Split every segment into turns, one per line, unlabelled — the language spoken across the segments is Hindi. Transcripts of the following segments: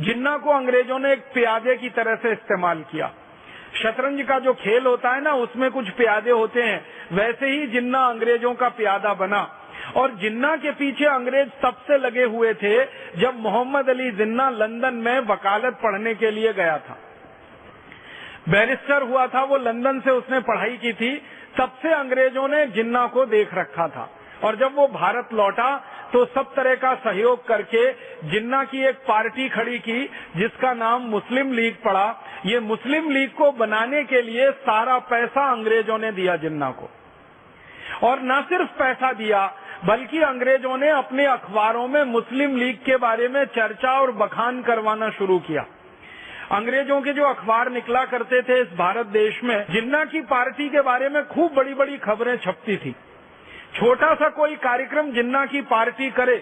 जिन्ना को अंग्रेजों ने एक प्यादे की तरह से इस्तेमाल किया। शतरंज का जो खेल होता है ना, उसमें कुछ प्यादे होते हैं, वैसे ही जिन्ना अंग्रेजों का प्यादा बना। और जिन्ना के पीछे अंग्रेज तब से लगे हुए थे जब मोहम्मद अली जिन्ना लंदन में वकालत पढ़ने के लिए गया था। बैरिस्टर हुआ था, वो लंदन से उसने पढ़ाई की थी, तब से अंग्रेजों ने जिन्ना को देख रखा था। और जब वो भारत लौटा तो सब तरह का सहयोग करके जिन्ना की एक पार्टी खड़ी की जिसका नाम मुस्लिम लीग पड़ा। ये मुस्लिम लीग को बनाने के लिए सारा पैसा अंग्रेजों ने दिया जिन्ना को, और न सिर्फ पैसा दिया बल्कि अंग्रेजों ने अपने अखबारों में मुस्लिम लीग के बारे में चर्चा और बखान करवाना शुरू किया। अंग्रेजों के जो अखबार निकला करते थे इस भारत देश में, जिन्ना की पार्टी के बारे में खूब बड़ी बड़ी खबरें छपती थी। छोटा सा कोई कार्यक्रम जिन्ना की पार्टी करे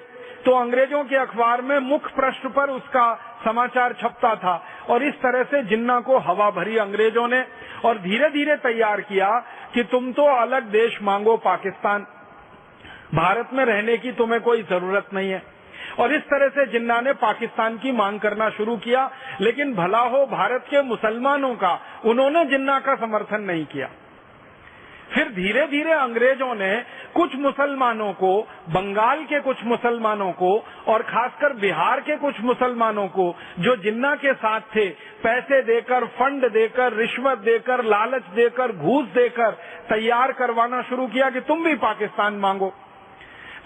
तो अंग्रेजों के अखबार में मुख्य पृष्ठ पर उसका समाचार छपता था। और इस तरह से जिन्ना को हवा भरी अंग्रेजों ने, और धीरे धीरे तैयार किया कि तुम तो अलग देश मांगो पाकिस्तान, भारत में रहने की तुम्हें कोई जरूरत नहीं है। और इस तरह से जिन्ना ने पाकिस्तान की मांग करना शुरू किया। लेकिन भला हो भारत के मुसलमानों का, उन्होंने जिन्ना का समर्थन नहीं किया। फिर धीरे धीरे अंग्रेजों ने कुछ मुसलमानों को, बंगाल के कुछ मुसलमानों को और खासकर बिहार के कुछ मुसलमानों को जो जिन्ना के साथ थे, पैसे देकर, फंड देकर, रिश्वत देकर, लालच देकर, घूस देकर तैयार करवाना शुरू किया कि तुम भी पाकिस्तान मांगो।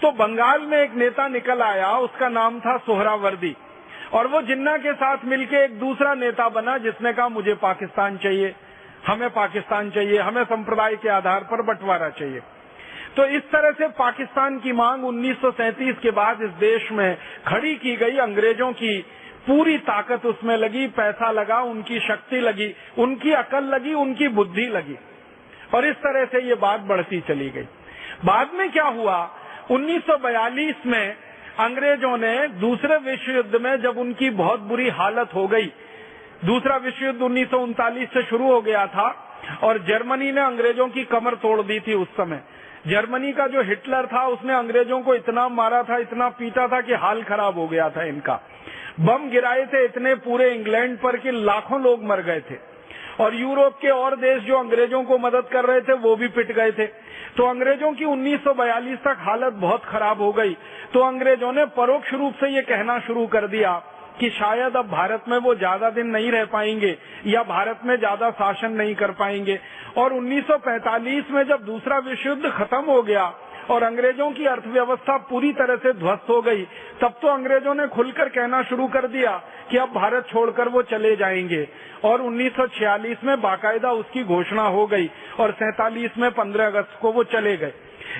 तो बंगाल में एक नेता निकल आया, उसका नाम था सोहरावर्दी, और वो जिन्ना के साथ मिलके एक दूसरा नेता बना जिसने कहा मुझे पाकिस्तान चाहिए, हमें पाकिस्तान चाहिए, हमें संप्रदाय के आधार पर बंटवारा चाहिए। तो इस तरह से पाकिस्तान की मांग 1937 के बाद इस देश में खड़ी की गई। अंग्रेजों की पूरी ताकत उसमें लगी, पैसा लगा, उनकी शक्ति लगी, उनकी अकल लगी, उनकी बुद्धि लगी, और इस तरह से ये बात बढ़ती चली गई। बाद में क्या हुआ, 1942 में अंग्रेजों ने दूसरे विश्व युद्ध में जब उनकी बहुत बुरी हालत हो गई, दूसरा विश्व युद्ध 1939 से शुरू हो गया था और जर्मनी ने अंग्रेजों की कमर तोड़ दी थी। उस समय जर्मनी का जो हिटलर था उसने अंग्रेजों को इतना मारा था, इतना पीटा था कि हाल खराब हो गया था इनका। बम गिराए थे इतने पूरे इंग्लैंड पर कि लाखों लोग मर गए थे, और यूरोप के और देश जो अंग्रेजों को मदद कर रहे थे वो भी पिट गए थे। तो अंग्रेजों की 1942 तक हालत बहुत खराब हो गई। तो अंग्रेजों ने परोक्ष रूप से ये कहना शुरू कर दिया कि शायद अब भारत में वो ज्यादा दिन नहीं रह पाएंगे या भारत में ज्यादा शासन नहीं कर पाएंगे। और 1945 में जब दूसरा विश्व युद्ध खत्म हो गया और अंग्रेजों की अर्थव्यवस्था पूरी तरह से ध्वस्त हो गई, तब तो अंग्रेजों ने खुलकर कहना शुरू कर दिया कि अब भारत छोड़कर वो चले जाएंगे। और 1946 में बाकायदा उसकी घोषणा हो गई और 47 में 15 अगस्त को वो चले गए।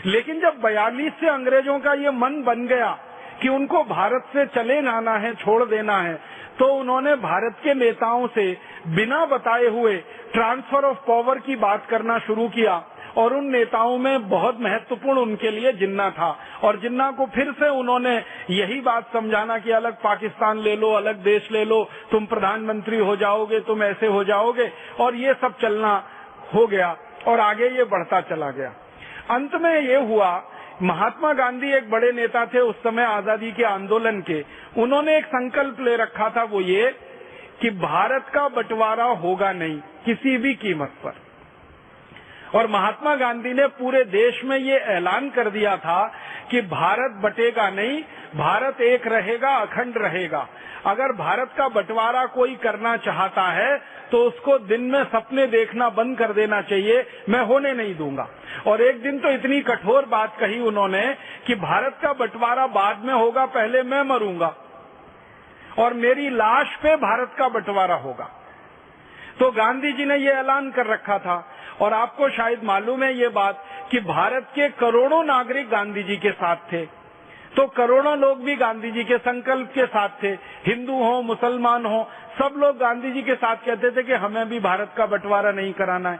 लेकिन जब 42 से अंग्रेजों का ये मन बन गया कि उनको भारत से चले जाना है, छोड़ देना है, तो उन्होंने भारत के नेताओं से बिना बताए हुए ट्रांसफर ऑफ पावर की बात करना शुरू किया। और उन नेताओं में बहुत महत्वपूर्ण उनके लिए जिन्ना था, और जिन्ना को फिर से उन्होंने यही बात समझाना कि अलग पाकिस्तान ले लो, अलग देश ले लो, तुम प्रधानमंत्री हो जाओगे, तुम ऐसे हो जाओगे, और ये सब चलना हो गया और आगे ये बढ़ता चला गया। अंत में ये हुआ, महात्मा गांधी एक बड़े नेता थे उस समय आजादी के आंदोलन के, उन्होंने एक संकल्प ले रखा था, वो ये कि भारत का बंटवारा होगा नहीं किसी भी कीमत पर। और महात्मा गांधी ने पूरे देश में ये ऐलान कर दिया था कि भारत बटेगा नहीं, भारत एक रहेगा, अखंड रहेगा। अगर भारत का बंटवारा कोई करना चाहता है तो उसको दिन में सपने देखना बंद कर देना चाहिए, मैं होने नहीं दूंगा। और एक दिन तो इतनी कठोर बात कही उन्होंने कि भारत का बंटवारा बाद में होगा, पहले मैं मरूंगा और मेरी लाश पे भारत का बंटवारा होगा। तो गांधी जी ने ये ऐलान कर रखा था। और आपको शायद मालूम है ये बात कि भारत के करोड़ों नागरिक गांधी जी के साथ थे, तो करोड़ों लोग भी गांधी जी के संकल्प के साथ थे, हिंदू हो, मुसलमान हो, सब लोग गांधी जी के साथ कहते थे कि हमें भी भारत का बंटवारा नहीं कराना है।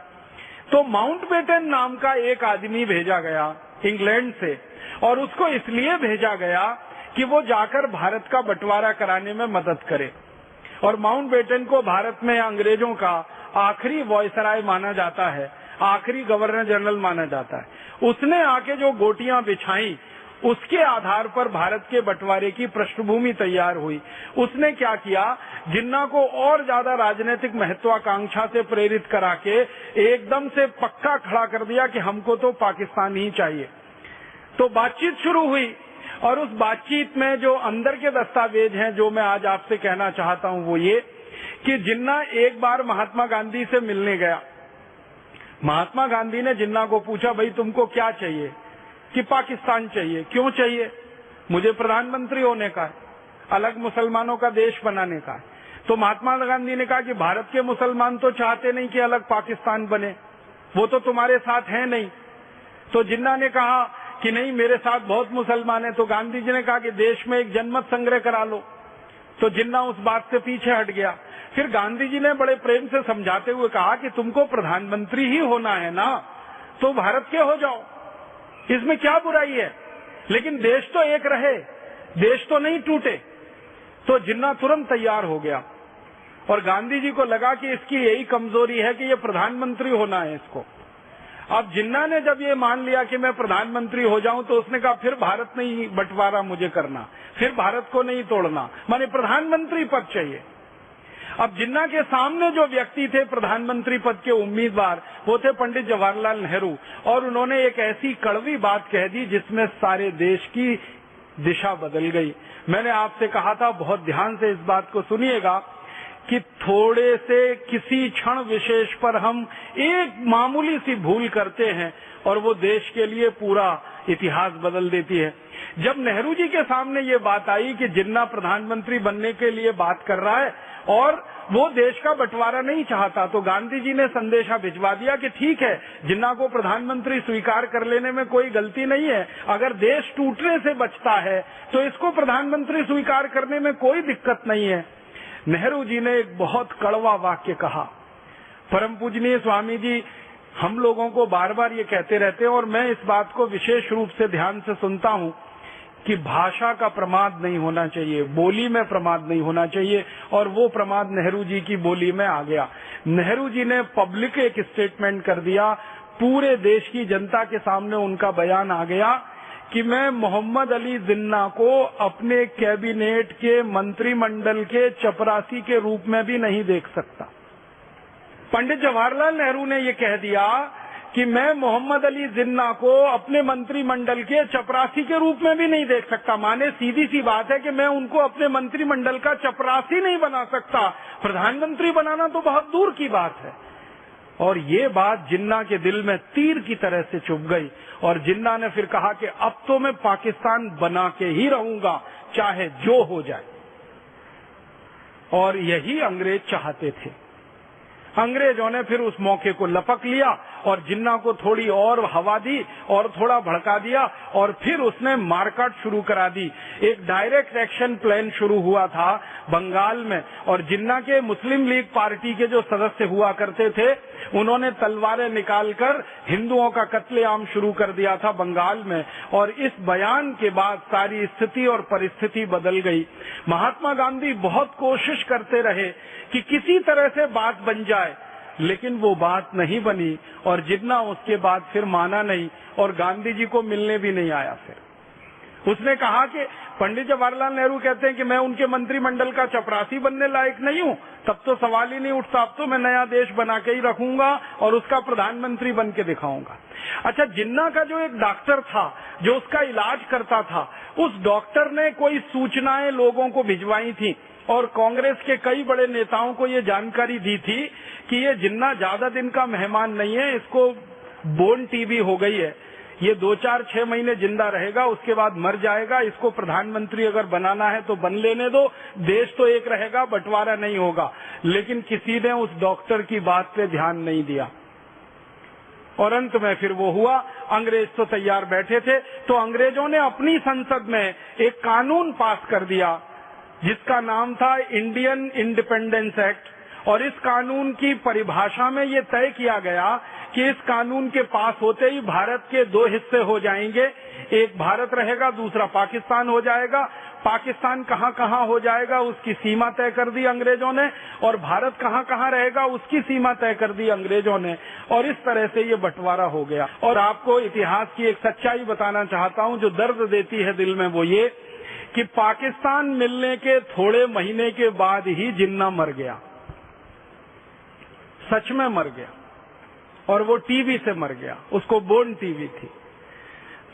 तो माउंटबेटन नाम का एक आदमी भेजा गया इंग्लैंड से, और उसको इसलिए भेजा गया कि वो जाकर भारत का बंटवारा कराने में मदद करे। और माउंटबेटन को भारत में अंग्रेजों का आखिरी वॉयसराय माना जाता है, आखिरी गवर्नर जनरल माना जाता है। उसने आके जो गोटियां बिछाई उसके आधार पर भारत के बंटवारे की पृष्ठभूमि तैयार हुई। उसने क्या किया, जिन्ना को और ज्यादा राजनीतिक महत्वाकांक्षा से प्रेरित करा के एकदम से पक्का खड़ा कर दिया कि हमको तो पाकिस्तान ही चाहिए। तो बातचीत शुरू हुई और उस बातचीत में जो अंदर के दस्तावेज हैं, जो मैं आज आपसे कहना चाहता हूं वो ये कि जिन्ना एक बार महात्मा गांधी से मिलने गया। महात्मा गांधी ने जिन्ना को पूछा, भाई तुमको क्या चाहिए? कि पाकिस्तान चाहिए। क्यों चाहिए? मुझे प्रधानमंत्री होने का है, अलग मुसलमानों का देश बनाने का है। तो महात्मा गांधी ने कहा कि भारत के मुसलमान तो चाहते नहीं कि अलग पाकिस्तान बने, वो तो तुम्हारे साथ है नहीं। तो जिन्ना ने कहा कि नहीं, मेरे साथ बहुत मुसलमान है। तो गांधी जी ने कहा कि देश में एक जनमत संग्रह करा लो। तो जिन्ना उस बात से पीछे हट गया। फिर गांधी जी ने बड़े प्रेम से समझाते हुए कहा कि तुमको प्रधानमंत्री ही होना है ना, तो भारत के हो जाओ, इसमें क्या बुराई है, लेकिन देश तो एक रहे, देश तो नहीं टूटे। तो जिन्ना तुरंत तैयार हो गया और गांधी जी को लगा कि इसकी यही कमजोरी है कि ये प्रधानमंत्री होना है इसको। अब जिन्ना ने जब ये मान लिया कि मैं प्रधानमंत्री हो जाऊं, तो उसने कहा फिर भारत नहीं बंटवारा मुझे करना, फिर भारत को नहीं तोड़ना, माने प्रधानमंत्री पद चाहिए। अब जिन्ना के सामने जो व्यक्ति थे प्रधानमंत्री पद के उम्मीदवार, वो थे पंडित जवाहरलाल नेहरू, और उन्होंने एक ऐसी कड़वी बात कह दी जिसमें सारे देश की दिशा बदल गई। मैंने आपसे कहा था, बहुत ध्यान से इस बात को सुनिएगा, कि थोड़े से किसी क्षण विशेष पर हम एक मामूली सी भूल करते हैं और वो देश के लिए पूरा इतिहास बदल देती है। जब नेहरू जी के सामने ये बात आई कि जिन्ना प्रधानमंत्री बनने के लिए बात कर रहा है और वो देश का बंटवारा नहीं चाहता, तो गांधी जी ने संदेशा भिजवा दिया कि ठीक है, जिन्ना को प्रधानमंत्री स्वीकार कर लेने में कोई गलती नहीं है, अगर देश टूटने से बचता है तो इसको प्रधानमंत्री स्वीकार करने में कोई दिक्कत नहीं है। नेहरू जी ने एक बहुत कड़वा वाक्य कहा। परम पूजनीय स्वामी जी हम लोगों को बार बार ये कहते रहते हैं और मैं इस बात को विशेष रूप से ध्यान से सुनता हूँ कि भाषा का प्रमाद नहीं होना चाहिए, बोली में प्रमाद नहीं होना चाहिए, और वो प्रमाद नेहरू जी की बोली में आ गया। नेहरू जी ने पब्लिक एक स्टेटमेंट कर दिया, पूरे देश की जनता के सामने उनका बयान आ गया कि मैं मोहम्मद अली जिन्ना को अपने कैबिनेट के मंत्रिमंडल के चपरासी के रूप में भी नहीं देख सकता। पंडित जवाहरलाल नेहरू ने ये कह दिया कि मैं मोहम्मद अली जिन्ना को अपने मंत्रिमंडल के चपरासी के रूप में भी नहीं देख सकता। माने सीधी सी बात है कि मैं उनको अपने मंत्रिमंडल का चपरासी नहीं बना सकता, प्रधानमंत्री बनाना तो बहुत दूर की बात है। और ये बात जिन्ना के दिल में तीर की तरह से चुभ गई और जिन्ना ने फिर कहा कि अब तो मैं पाकिस्तान बना के ही रहूंगा, चाहे जो हो जाए। और यही अंग्रेज चाहते थे। अंग्रेजों ने फिर उस मौके को लपक लिया और जिन्ना को थोड़ी और हवा दी और थोड़ा भड़का दिया और फिर उसने मारकाट शुरू करा दी। एक डायरेक्ट एक्शन प्लान शुरू हुआ था बंगाल में, और जिन्ना के मुस्लिम लीग पार्टी के जो सदस्य हुआ करते थे, उन्होंने तलवारें निकालकर हिंदुओं का कत्लेआम शुरू कर दिया था बंगाल में। और इस बयान के बाद सारी स्थिति और परिस्थिति बदल गई। महात्मा गांधी बहुत कोशिश करते रहे कि किसी तरह से बात बन जाए, लेकिन वो बात नहीं बनी और जिन्ना उसके बाद फिर माना नहीं और गांधी जी को मिलने भी नहीं आया। फिर उसने कहा कि पंडित जवाहरलाल नेहरू कहते हैं कि मैं उनके मंत्रिमंडल का चपरासी बनने लायक नहीं हूँ, तब तो सवाल ही नहीं उठता, अब तो मैं नया देश बना के ही रखूंगा और उसका प्रधानमंत्री बन के दिखाऊंगा। अच्छा, जिन्ना का जो एक डॉक्टर था जो उसका इलाज करता था, उस डॉक्टर ने कोई सूचनाएं लोगों को भिजवाई थी और कांग्रेस के कई बड़े नेताओं को ये जानकारी दी थी कि ये जिन्ना ज्यादा दिन का मेहमान नहीं है, इसको बोन टीबी हो गई है, ये 2-4-6 महीने जिंदा रहेगा, उसके बाद मर जाएगा, इसको प्रधानमंत्री अगर बनाना है तो बन लेने दो, देश तो एक रहेगा, बंटवारा नहीं होगा। लेकिन किसी ने उस डॉक्टर की बात पे ध्यान नहीं दिया और अंत में फिर वो हुआ। अंग्रेज तो तैयार बैठे थे, तो अंग्रेजों ने अपनी संसद में एक कानून पास कर दिया जिसका नाम था इंडियन इंडिपेंडेंस एक्ट, और इस कानून की परिभाषा में ये तय किया गया कि इस कानून के पास होते ही भारत के 2 हिस्से हो जाएंगे, एक भारत रहेगा, दूसरा पाकिस्तान हो जाएगा। पाकिस्तान कहाँ कहाँ हो जाएगा उसकी सीमा तय कर दी अंग्रेजों ने, और भारत कहाँ कहाँ रहेगा उसकी सीमा तय कर दी अंग्रेजों ने, और इस तरह से ये बंटवारा हो गया। और आपको इतिहास की एक सच्चाई बताना चाहता हूँ जो दर्द देती है दिल में, वो ये कि पाकिस्तान मिलने के थोड़े महीने के बाद ही जिन्ना मर गया, सच में मर गया, और वो टीबी से मर गया, उसको बोर्न टीबी थी।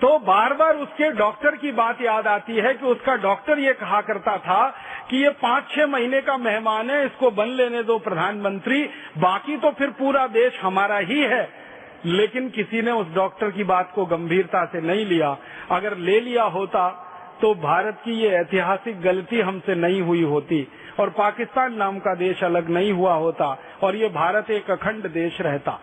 तो बार बार उसके डॉक्टर की बात याद आती है कि उसका डॉक्टर ये कहा करता था कि ये 5-6 महीने का मेहमान है, इसको बन लेने दो प्रधानमंत्री, बाकी तो फिर पूरा देश हमारा ही है। लेकिन किसी ने उस डॉक्टर की बात को गंभीरता से नहीं लिया। अगर ले लिया होता तो भारत की ये ऐतिहासिक गलती हमसे नहीं हुई होती, और पाकिस्तान नाम का देश अलग नहीं हुआ होता, और ये भारत एक अखंड देश रहता।